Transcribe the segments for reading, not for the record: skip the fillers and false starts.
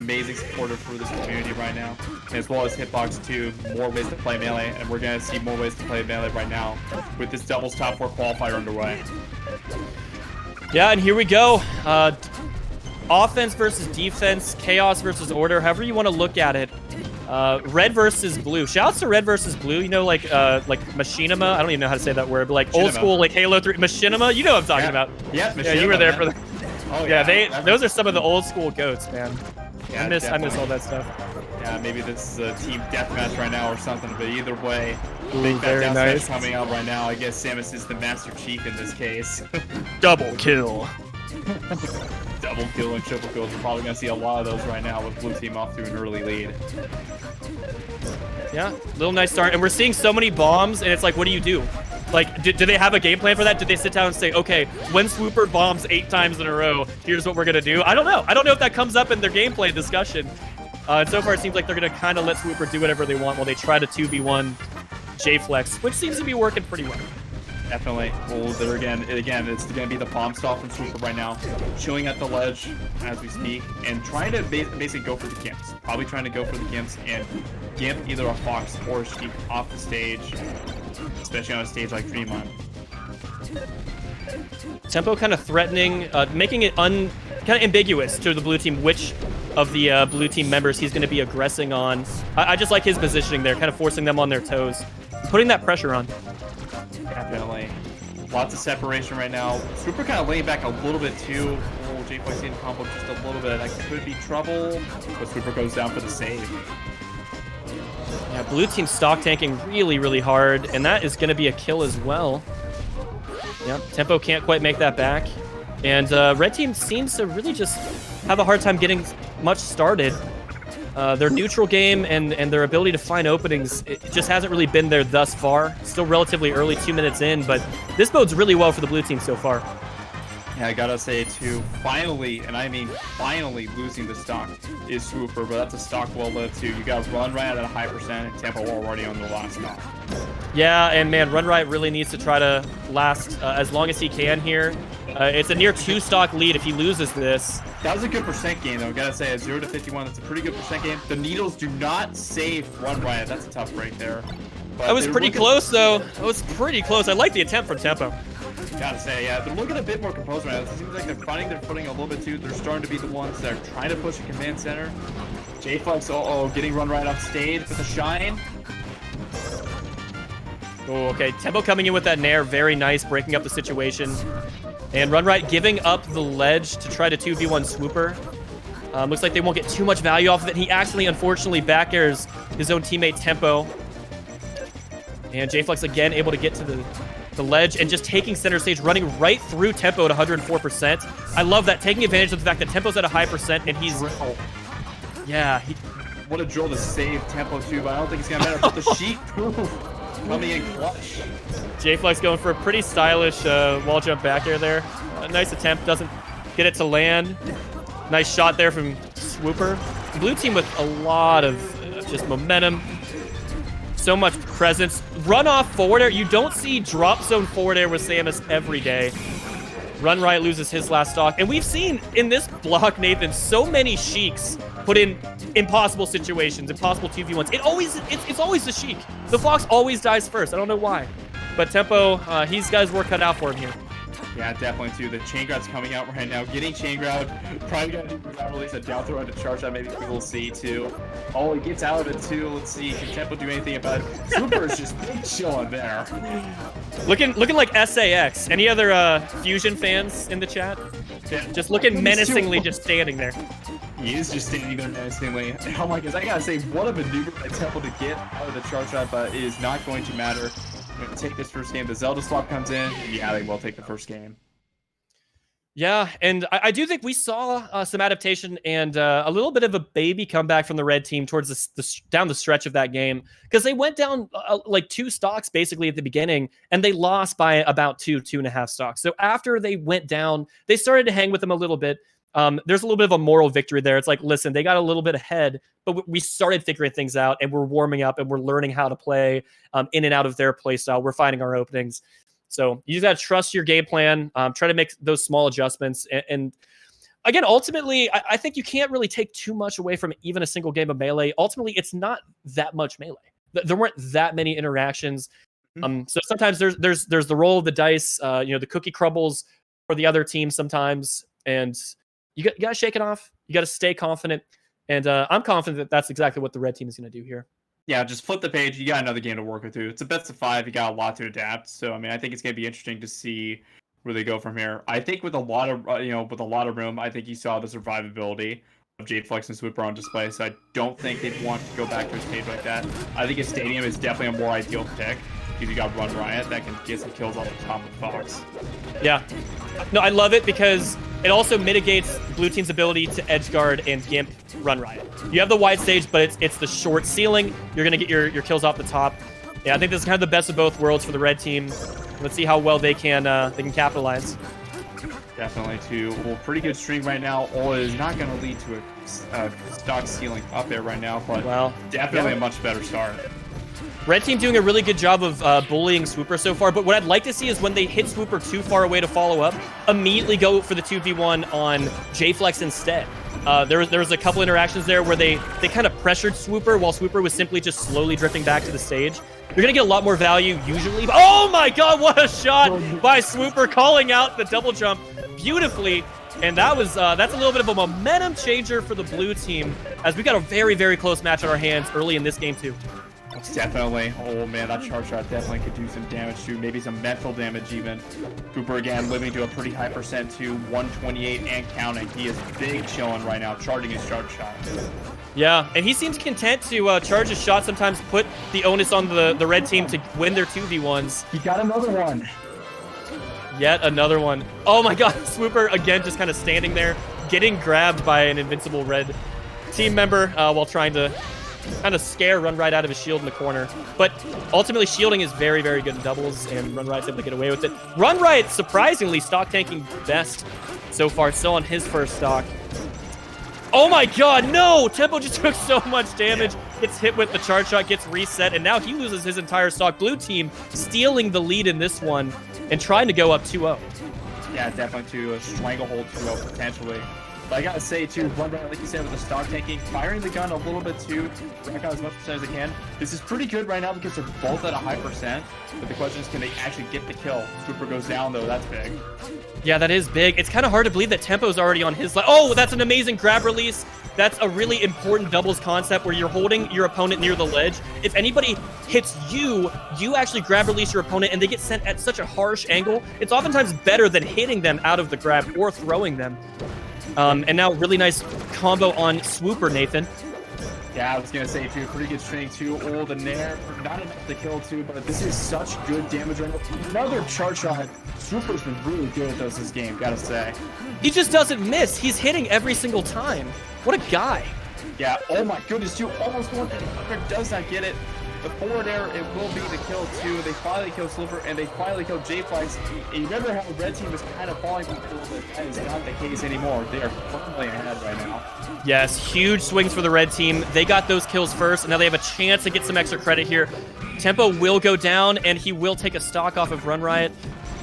amazing supporter for this community right now, as well as Hitbox 2, more ways to play Melee, and we're going to see more ways to play Melee right now with this doubles top 4 qualifier underway. Yeah, and here we go. Offense versus defense, chaos versus order, however you want to look at it. Red versus blue. Shouts to red versus blue. You know, like machinima. I don't even know how to say that word, but like machinima. Old school, like Halo 3 machinima. You know what I'm talking about. Yeah, yeah, you were there for that. Oh yeah, those are some of the old school goats, man. Yeah, I miss all that stuff. Yeah, maybe this is a team deathmatch right now or something, but either way, Ooh, big very deathmatch nice. coming out right now. I guess Samus is the Master Chief in this case. Double kill. Double kill and triple kills. We're probably going to see a lot of those right now with blue team off to an early lead. Yeah, little nice start. And we're seeing so many bombs, and it's like, what do you do? Like, do they have a game plan for that? Did they sit down and say, okay, when Swooper bombs 8 times in a row, here's what we're going to do? I don't know. I don't know if that comes up in their gameplay discussion. And so far, it seems like they're going to kind of let Swooper do whatever they want while they try to 2v1 Jlfex, which seems to be working pretty well. Definitely. Well, there again, it's going to be the bomb stall from Swooper right now, chilling at the ledge as we speak, and trying to basically go for the gimps. Probably trying to go for the gimps and gimp either a Fox or a Sheik off the stage, especially on a stage like Dreamland. Tempo kind of threatening, making it kind of ambiguous to the blue team which of the blue team members he's going to be aggressing on. I just like his positioning there, kind of forcing them on their toes, putting that pressure on. Definitely. Lots of separation right now. Swooper kind of laying back a little bit too. Oh, Jlfex in combo just a little bit. That could be trouble, but Swooper goes down for the save. Yeah, blue team stock tanking really, really hard, and that is going to be a kill as well. Yep, Tempo can't quite make that back. And red team seems to really just have a hard time getting much started. Their neutral game and their ability to find openings, it just hasn't really been there thus far. Still relatively early, 2 minutes in, but this bodes really well for the blue team so far. Yeah, I gotta say too, finally, and I mean finally, losing the stock is Swooper, but that's a stock well lived too. You got XRunRiot at a high percent, and Tempo already on the last stock. Yeah, and man, XRunRiot really needs to try to last as long as he can here. It's a near 2 stock lead if he loses this. That was a good percent game though, gotta say, at 0 to 51, that's a pretty good percent game. The needles do not save XRunRiot, that's a tough break there. But that was pretty close though. That was pretty close. I like the attempt from Tempo. Gotta say, yeah, they're looking a bit more composed right now. It seems like they're finding their footing a little bit too. They're starting to be the ones that are trying to push the command center. Jlfex, getting XRunRiot off stage with a shine. Oh, okay. Tempo coming in with that nair, very nice, breaking up the situation. And XRunRiot giving up the ledge to try to 2v1 Swooper. Looks like they won't get too much value off of it. He actually, unfortunately, back airs his own teammate Tempo. And Jlfex again able to get to the ledge and just taking center stage, running right through Tempo at 104%. I love that, taking advantage of the fact that Tempo's at a high percent and he's... Yeah. What a drill to save Tempo too, but I don't think it's going to matter. But the sheet coming in clutch. Jlfex going for a pretty stylish wall jump back air there. A nice attempt, doesn't get it to land. Nice shot there from Swooper. Blue team with a lot of just momentum. So much presence. Run off forward air. You don't see drop zone forward air with Samus every day. XRunRiot loses his last stock. And we've seen in this block, Nathan, so many Sheiks put in impossible situations, impossible 2v1s. It's always the Sheik. The Fox always dies first. I don't know why. But Tempo, he's got his work cut out for him here. Yeah, definitely too. The chain grab's coming out right now. Getting chain grabbed. Probably gonna do that release a down throw to charge that. Maybe we'll see too. Oh, he gets out of it too. Let's see. Can Tempo do anything about it? Swooper is just big chilling there. Looking like SAX. Any other Fusion fans in the chat? Yeah. Just looking menacingly, just standing there. He is just standing there menacingly. Oh my goodness, I gotta say, what a maneuver by Tempo to get out of the charge shot, but it is not going to matter. We're going to take this first game. The Zelda swap comes in. Yeah, they will take the first game. Yeah, and I do think we saw some adaptation and a little bit of a baby comeback from the red team towards down the stretch of that game, because they went down like 2 stocks basically at the beginning, and they lost by about 2.5 stocks. So after they went down, they started to hang with them a little bit. There's a little bit of a moral victory there. It's like, listen, they got a little bit ahead, but we started figuring things out, and we're warming up, and we're learning how to play in and out of their play style. We're finding our openings. So you just got to trust your game plan, try to make those small adjustments. And again, ultimately, I think you can't really take too much away from even a single game of Melee. Ultimately, it's not that much Melee. There weren't that many interactions. So sometimes there's the roll of the dice, the cookie crumbles for the other team sometimes, and you got to shake it off. You got to stay confident, and I'm confident that that's exactly what the red team is going to do here. Yeah, just flip the page. You got another game to work with too. It's a best of 5. You got a lot to adapt. So I mean, I think it's going to be interesting to see where they go from here. I think with a lot of with a lot of room, I think you saw the survivability of Jlfex and Swooper on display. So I don't think they'd want to go back to a stage like that. I think a stadium is definitely a more ideal pick because you got xRunRiot that can get some kills off the top of Fox. Yeah, no, I love it because it also mitigates blue team's ability to edge guard and gimp xRunRiot. You have the wide stage, but it's the short ceiling. You're gonna get your kills off the top. Yeah, I think this is kind of the best of both worlds for the red team. Let's see how well they can capitalize. Definitely too. Well, pretty good stream right now. All is not going to lead to a stock ceiling up there right now, but definitely a much better start. Red team doing a really good job of bullying Swooper so far, but what I'd like to see is when they hit Swooper too far away to follow up, immediately go for the 2v1 on Jlfex instead. There was a couple interactions there where they kind of pressured Swooper while Swooper was simply just slowly drifting back to the stage. You're going to get a lot more value usually. Oh my god, what a shot by Swooper, calling out the double jump beautifully. And that's a little bit of a momentum changer for the blue team, as we got a very, very close match on our hands early in this game too. Definitely. Oh man, that charge shot definitely could do some damage too. Maybe some mental damage even. Cooper again living to a pretty high percent too. 128 and counting. He is big chilling right now, charging his charge shot. Yeah, and he seems content to charge his shot, sometimes put the onus on the red team to win their 2v1s. He got another one. Yet another one. Oh my god, Swooper again just kind of standing there, getting grabbed by an invincible red team member while trying to kind of scare xRunRiot out of his shield in the corner. But ultimately, shielding is very, very good in doubles, and xRunRiot's able to get away with it. xRunRiot, surprisingly, stock tanking best so far, still on his first stock. Oh my god, no! Tempo just took so much damage, gets hit with the charge shot, gets reset, and now he loses his entire stock. Blue team stealing the lead in this one and trying to go up 2-0. Yeah, definitely to a stranglehold 2-0 potentially. But I gotta say too, xRunRiot, like you said, with the stock tanking, firing the gun a little bit too, rack out as much percent as they can. This is pretty good right now because they're both at a high percent. But the question is, can they actually get the kill? Swooper goes down though, that's big. Yeah, that is big. It's kind of hard to believe that Tempo's already on his line. Oh, that's an amazing grab release. That's a really important doubles concept where you're holding your opponent near the ledge. If anybody hits you, you actually grab release your opponent and they get sent at such a harsh angle. It's oftentimes better than hitting them out of the grab or throwing them. And now really nice combo on Swooper, Nathan. Yeah, I was going to say, too, pretty good string, too. Oh, the Nair, not enough to kill, too, but this is such good damage right now. Another charge shot. Swooper's been really good at those this game, gotta say. He just doesn't miss. He's hitting every single time. What a guy. Yeah, oh my goodness, too. Almost one thing. Does not get it. The forward air, it will be the kill, too. They finally kill Swooper, and they finally kill Jlfex. You remember how the red team was kind of falling from a little bit. That is not the case anymore. They are firmly ahead right now. Yes, huge swings for the red team. They got those kills first, and now they have a chance to get some extra credit here. Tempo will go down, and he will take a stock off of xRunRiot.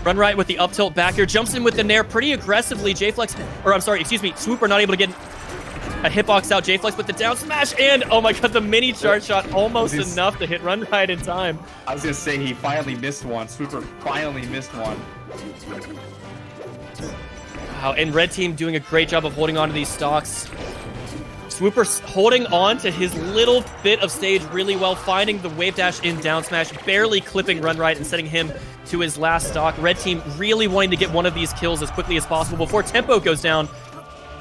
xRunRiot with the up tilt back here, jumps in with the Nair pretty aggressively. Swooper not able to get a hitbox out. Jlfex with the down smash, and oh my god, the mini charge shot almost enough to hit xRunRiot in time. I was gonna say he finally missed one. Swooper finally missed one. Wow, and red team doing a great job of holding on to these stocks. Swooper holding on to his little bit of stage really well, finding the wave dash in down smash, barely clipping xRunRiot and setting him to his last stock. Red team really wanting to get one of these kills as quickly as possible before Tempo goes down.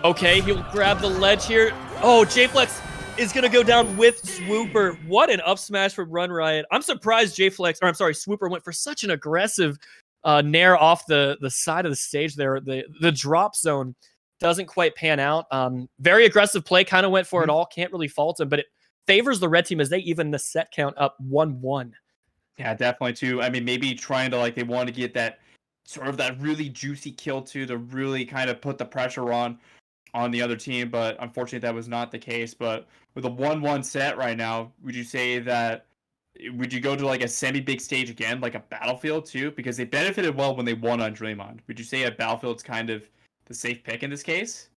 Okay, he'll grab the ledge here. Oh, Jlfex is going to go down with Swooper. What an up smash from xRunRiot. I'm surprised Swooper went for such an aggressive Nair off the side of the stage there. The drop zone doesn't quite pan out. Very aggressive play, kind of went for it all. Can't really fault him, but it favors the red team as they even the set count up 1-1. Yeah, definitely too. I mean, maybe trying to they want to get that sort of that really juicy kill too, to really kind of put the pressure on the other team, but unfortunately that was not the case. But with a 1-1 set right now, would you say that, would you go to a semi-big stage again, like a Battlefield too? Because they benefited well when they won on Dream On. Would you say a Battlefield's kind of the safe pick in this case?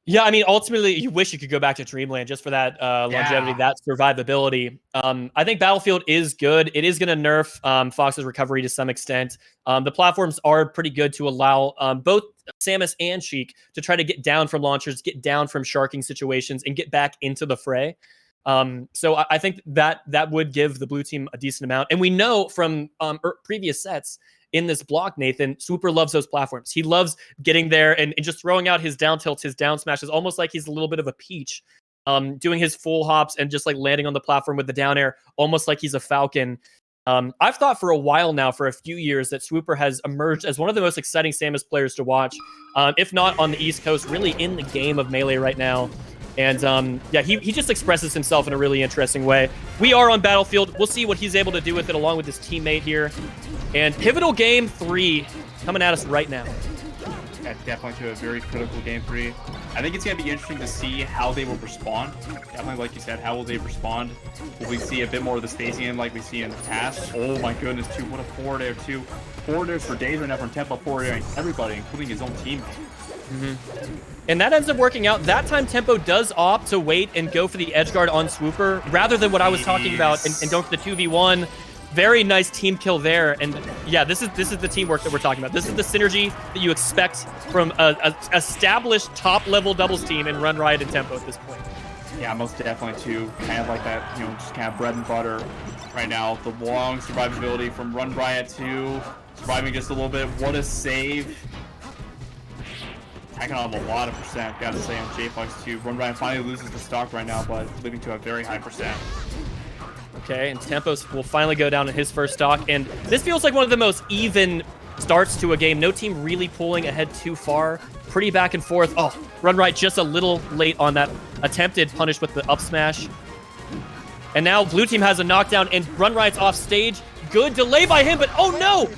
Yeah, I mean, ultimately, you wish you could go back to Dreamland just for that longevity, that survivability. I think Battlefield is good. It is going to nerf Fox's recovery to some extent. The platforms are pretty good to allow both Samus and Sheik to try to get down from launchers, get down from sharking situations, and get back into the fray. So I think that would give the blue team a decent amount. And we know from previous sets in this block, Nathan, Swooper loves those platforms. He loves getting there and just throwing out his down tilts, his down smashes, almost like he's a little bit of a Peach, doing his full hops and just like landing on the platform with the down air, almost like he's a Falcon. I've thought for a while now, for a few years, that Swooper has emerged as one of the most exciting Samus players to watch, if not on the East Coast, really in the game of Melee right now. And yeah, he just expresses himself in a really interesting way. We are on Battlefield. We'll see what he's able to do with it along with his teammate here. And pivotal game 3 coming at us right now. Yeah, definitely to a very critical game 3. I think it's going to be interesting to see how they will respond. Definitely, like you said, how will they respond? Will we see a bit more of the spacing in like we see in the past? Oh my goodness, too. What a forward air, too. Forward airs for days right now from Tempo, forward airing everybody, including his own teammate. And that ends up working out. That time, Tempo does opt to wait and go for the edge guard on Swooper, rather than what I was talking about and going for the 2v1. Very nice team kill there. And yeah, this is the teamwork that we're talking about. This is the synergy that you expect from a established top-level doubles team in XRunRiot and Tempo at this point. Yeah, most definitely, too. Kind of like that, just kind of bread and butter right now. The long survivability from XRunRiot, too. Surviving just a little bit. What a save. Attacking on a lot of percent, gotta say, on Jlfex too. XRunRiot finally loses the stock right now, but leading to a very high percent. Okay, and Tempos will finally go down in his first stock, and this feels like one of the most even starts to a game. No team really pulling ahead too far. Pretty back and forth. Oh, XRunRiot just a little late on that attempted punish with the up smash. And now blue team has a knockdown, and XRunRiot's off stage. Good delay by him, but oh no!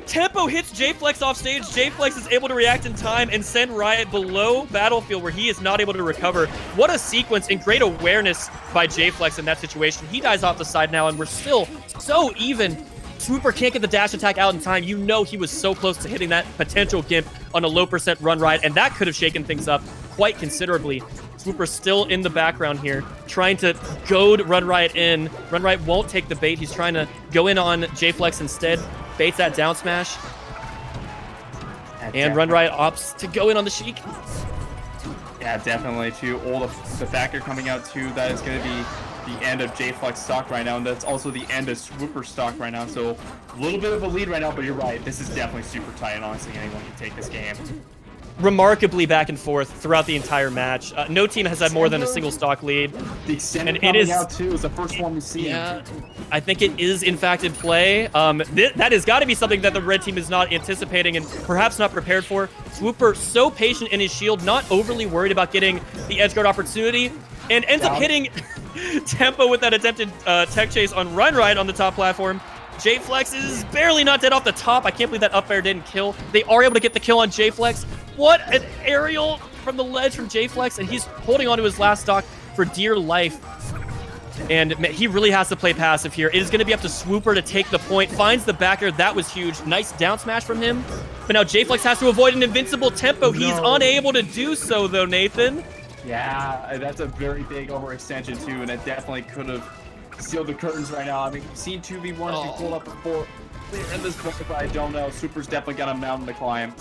Tempo hits Jlfex off stage. Jlfex is able to react in time and send Riot below Battlefield, where he is not able to recover. What a sequence and great awareness by Jlfex in that situation. He dies off the side now, and we're still so even. Swooper can't get the dash attack out in time. You know he was so close to hitting that potential Gimp on a low percent XRunRiot, and that could have shaken things up quite considerably. Swooper still in the background here, trying to goad XRunRiot in. XRunRiot won't take the bait. He's trying to go in on Jlfex instead. Baits that down smash. And XRunRiot opts to go in on the Sheik. Yeah, definitely, too. All the factor coming out, too. That is going to be the end of Jlfex stock right now, and that's also the end of Swooper stock right now. So a little bit of a lead right now, but you're right. This is definitely super tight, and honestly, anyone can take this game. Remarkably back and forth throughout the entire match. No team has had more than a single stock lead. The extended coming out, too, is the first one we see. Yeah, I think it is, in fact, in play. That has got to be something that the red team is not anticipating and perhaps not prepared for. Swooper so patient in his shield, not overly worried about getting the edgeguard opportunity, and ends up hitting Tempo with that attempted tech chase on XRunRiot on the top platform. Jlfex is barely not dead off the top. I can't believe that up air didn't kill. They are able to get the kill on Jlfex. What an aerial from the ledge from Jlfex, and he's holding on to his last stock for dear life. And he really has to play passive here. It is going to be up to Swooper to take the point. Finds the backer. That was huge. Nice down smash from him. But now Jlfex has to avoid an invincible Tempo. He's unable to do so, though, Nathan. Yeah, that's a very big overextension, too, and it definitely could have sealed the curtains right now. I mean, you've seen 2v1s be pulled up before. They're in this point, but I don't know. Swooper's definitely got a mountain to climb.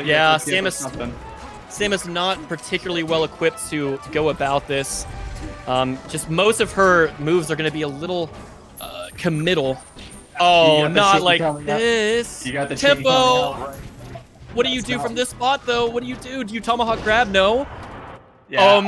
Yeah, Samus not particularly well equipped to go about this. Just most of her moves are going to be a little committal. Oh, not like this. You got the Tempo. Out, right? What do you do from this spot, though? What do you do? Do you tomahawk grab? No. Yeah.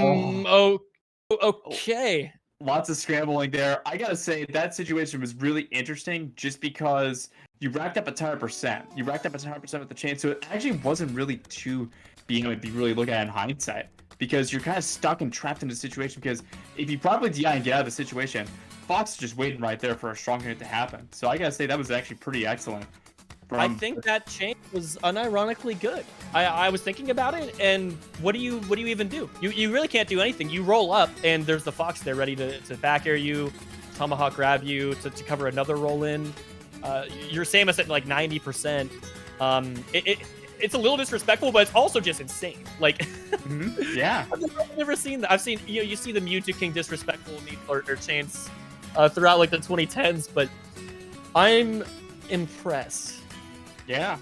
Okay. Lots of scrambling there. I gotta say, that situation was really interesting just because you racked up a ton of percent. You racked up a ton of percent with the chain, so it actually wasn't really too being able to be really looked at in hindsight, because you're kind of stuck and trapped in a situation, because if you probably DI and get out of the situation, Fox is just waiting right there for a strong hit to happen. So I gotta say, that was actually pretty excellent. I think that change was unironically good. I was thinking about it, and what do you even do? You really can't do anything. You roll up, and there's the Fox there ready to back air you, tomahawk grab you to cover another roll in. Your Samus at like 90%. it's a little disrespectful, but it's also just insane. Like, yeah, I've never seen that. I've seen, you see the Mewtwo King disrespectful or chants throughout like the 2010s, but I'm impressed. Yeah,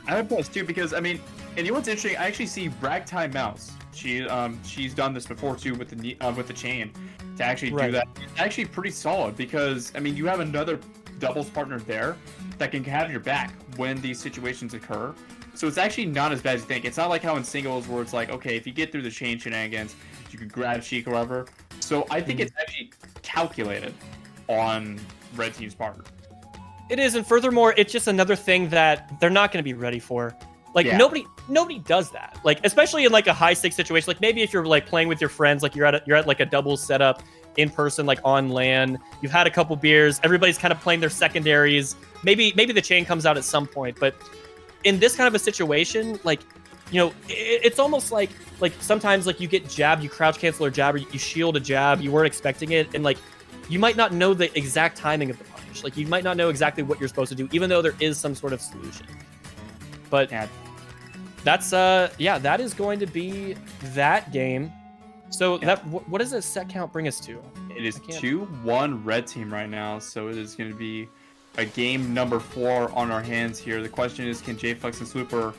I'm impressed too because I mean, and you know what's interesting? I actually see Ragtime Mouse. She's done this before too with the chain to actually do that. It's actually pretty solid because I mean you have another doubles partner there that can have your back when these situations occur. So it's actually not as bad as you think. It's not like how in singles where it's like, okay, if you get through the chain shenanigans, you can grab Sheik or whatever. So I think it's actually calculated on Red Team's part. It is, and furthermore, it's just another thing that they're not going to be ready for. Like nobody does that. Like especially in like a high stakes situation. Like maybe if you're like playing with your friends, like you're at like a doubles setup in person, like on LAN. You've had a couple beers. Everybody's kind of playing their secondaries. Maybe the chain comes out at some point. But in this kind of a situation, like it's almost like sometimes like you get jabbed, you crouch cancel or jab, or you shield a jab, you weren't expecting it, and like you might not know the exact timing of the punish. Like you might not know exactly what you're supposed to do, even though there is some sort of solution. But that's that is going to be that game. So what does the set count bring us to? It is 2-1 Red Team right now, so it is going to be a game number 4 on our hands here. The question is, can Jlfex and Swooper,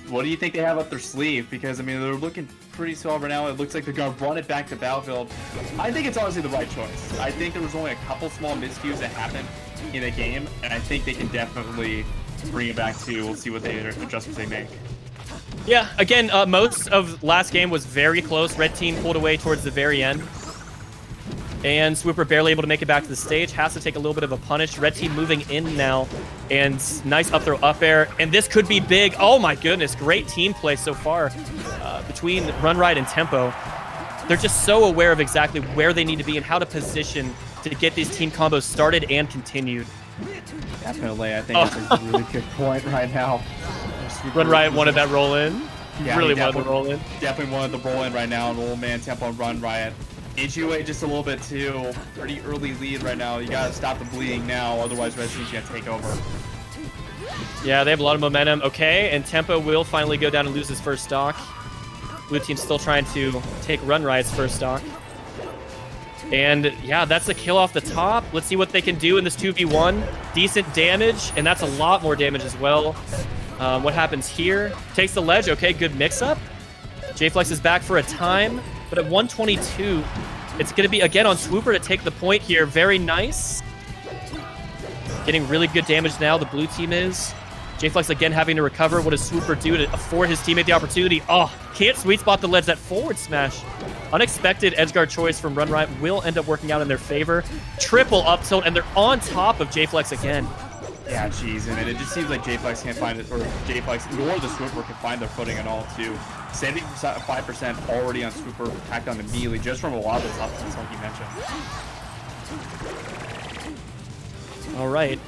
what do you think they have up their sleeve? Because I mean they're looking pretty solid right now. It looks like they're going to run it back to Battlefield. I think it's honestly the right choice. I think there was only a couple small miscues that happened in the game, and I think they can definitely bring it back to, we'll see what adjustments they make. Yeah, again, most of last game was very close. Red Team pulled away towards the very end. And Swooper barely able to make it back to the stage. Has to take a little bit of a punish. Red Team moving in now. And nice up throw up air. And this could be big. Oh my goodness, great team play so far between XRunRiot and Tempo. They're just so aware of exactly where they need to be and how to position to get these team combos started and continued. Definitely, I think that's a really good point right now. XRunRiot wanted that roll in. Yeah, really wanted the roll in. Definitely wanted the roll in right now. Roll man, Tempo, and XRunRiot. HUA just a little bit too. Pretty early lead right now. You gotta stop the bleeding now, otherwise Red Team's gonna take over. Yeah, they have a lot of momentum. Okay, and Tempo will finally go down and lose his first stock. Blue Team's still trying to take XRunRiot's first stock. And yeah, that's a kill off the top. Let's see what they can do in this 2v1. Decent damage, and that's a lot more damage as well. What happens here? Takes the ledge. Okay, good mix-up. Jlfex is back for a time, but at 122, it's going to be, again, on Swooper to take the point here. Very nice. Getting really good damage now, the blue team is. Jlfex again having to recover. What does Swooper do to afford his teammate the opportunity? Oh, can't sweet spot the ledge. That forward smash. Unexpected edgeguard choice from XRunRiot will end up working out in their favor. Triple up tilt, and they're on top of Jlfex again. Yeah, geez, and it just seems like Jlfex can't find it, or Jlfex nor the Swooper can find their footing at all, too. 75% already on Swooper, tacked on immediately, just from a lot of those upsets, like you mentioned. All right.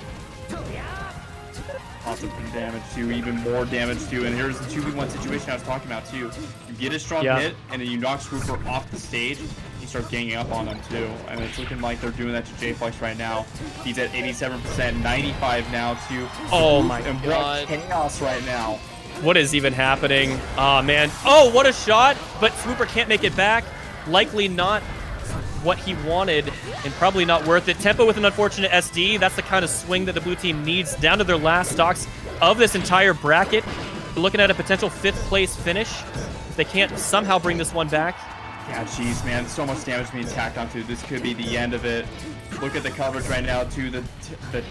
Lots of damage, too, even more damage, too, and here's the 2v1 situation I was talking about, too. You get a strong hit, and then you knock Swooper off the stage, you start ganging up on them, too, and it's looking like they're doing that to Jlfex right now. He's at 87%, 95 now, too. Oh my and god. What chaos right now. What is even happening? Oh man. Oh, what a shot, but Swooper can't make it back. Likely not what he wanted, and probably not worth it. Tempo with an unfortunate SD. That's the kind of swing that the blue team needs down to their last stocks of this entire bracket. We're looking at a potential 5th place finish if they can't somehow bring this one back. Yeah, jeez, man, so much damage being tacked onto. This could be the end of it. Look at the coverage right now, too. The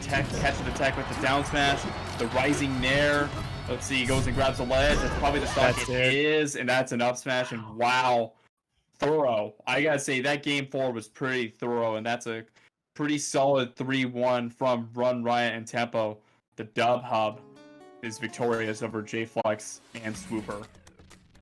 tech, catching the tech with the down smash, the rising nair. Let's see, he goes and grabs the ledge. That's probably the stock it is, and that's an up smash, and wow. Thorough. I gotta say, that game 4 was pretty thorough, and that's a pretty solid 3-1 from XRunRiot and Tempo. The dub hub is victorious over Jlfex and Swooper.